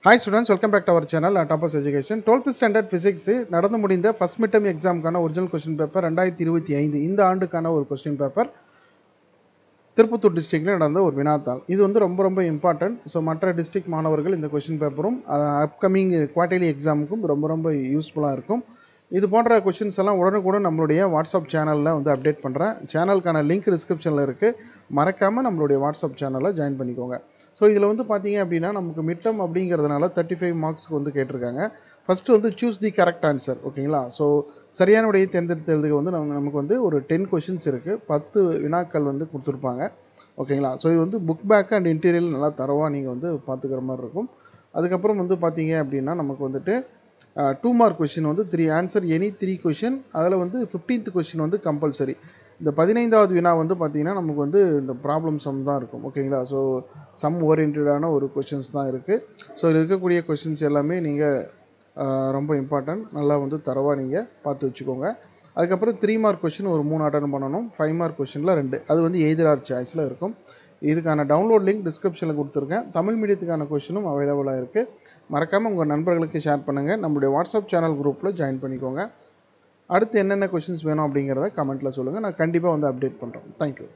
Hi students, welcome back to our channel Toppers Education. 12th standard physics நடந்து முடிந்த first midterm எக்ஸாமுக்கான original question paper 2025 இந்த ஆண்டுக்கான ஒரு கொஸ்டின் பேப்பர் திருப்பத்தூர் டிஸ்ட்ரிக்ட்ல நடந்த ஒரு வினாத்தாள். இது வந்து ரொம்ப இம்பார்ட்டன்ட். ஸோ மற்ற டிஸ்ட்ரிக்ட் மாணவர்கள் இந்த கொஸ்டின் பேப்பரும் அப்கமிங் குவார்டர்லி எக்ஸாமுக்கும் ரொம்ப யூஸ்ஃபுல்லாக இருக்கும். இது போன்ற கொஸ்டின்ஸ் எல்லாம் உடனுக்குடன் நம்மளுடைய வாட்ஸ்அப் சேனலில் வந்து அப்டேட் பண்ணுறேன். சேனலுக்கான லிங்க் டிஸ்கிரிப்ஷனில் இருக்குது. மறக்காமல் நம்மளுடைய வாட்ஸ்அப் சேனலில் ஜாயின் பண்ணிக்கோங்க. ஸோ இதில் வந்து பார்த்தீங்க அப்படின்னா நமக்கு மிட்டம் அப்படிங்கிறதுனால 35 மார்க்ஸ்க்கு வந்து கேட்டிருக்காங்க. ஃபஸ்ட்டு வந்து சூஸ் தி கரெக்ட் ஆன்சர், ஓகேங்களா? ஸோ சரியான விடையை தேர்ந்தெடுத்ததுக்கு வந்து நமக்கு வந்து ஒரு 10 கொஷின்ஸ் இருக்குது, 10 வினாக்கள் வந்து கொடுத்துருப்பாங்க, ஓகேங்களா? ஸோ இது வந்து புக் பேக் அண்ட் இன்டீரியல் நல்லா தரவாக நீங்கள் வந்து பார்த்துக்கிற மாதிரி இருக்கும். அதுக்கப்புறம் வந்து பார்த்தீங்க அப்படின்னா நமக்கு வந்துட்டு 2 மார்க் கொஷின் வந்து 3 ஆன்சர் எனி 3 கொஷின். அதில் வந்து 15th கொஷின் வந்து கம்பல்சரி. இந்த 15வது வினா வந்து பார்த்தீங்கன்னா நமக்கு வந்து இந்த ப்ராப்ளம் சம் தான் இருக்கும், ஓகேங்களா? ஸோ சம் ஓரியன்டான ஒரு கொஷின்ஸ் தான் இருக்குது. ஸோ இதில் இருக்கக்கூடிய கொஷின்ஸ் எல்லாமே நீங்கள் ரொம்ப இம்பார்ட்டன்ட், நல்லா வந்து தரவாக நீங்கள் பார்த்து வச்சுக்கோங்க. அதுக்கப்புறம் 3 மார்க் கொஷின் ஒரு 3 அட்டன் பண்ணணும், 5 மார்க் கொஷினில் 2, அது வந்து எய்தர் ஆர் சாய்ஸில் இருக்கும். இதுக்கான டவுன்லோட் லிங்க் டிஸ்கிரிப்ஷனில் கொடுத்துருக்கேன். தமிழ் மீடியத்துக்கான கொஷினும் அவைலபிளாக இருக்குது. மறக்காமல் உங்கள் நண்பர்களுக்கு ஷேர் பண்ணுங்கள். நம்மளுடைய வாட்ஸ்அப் சேனல் குரூப்பில் ஜாயின் பண்ணிக்கோங்க. அடுத்து என்னென்ன கொஷின்ஸ் வேணும் அப்படிங்கிறத கமெண்ட்டில் சொல்லுங்கள். நான் கண்டிப்பாக வந்து அப்டேட் பண்ணுறேன். தேங்க்யூ.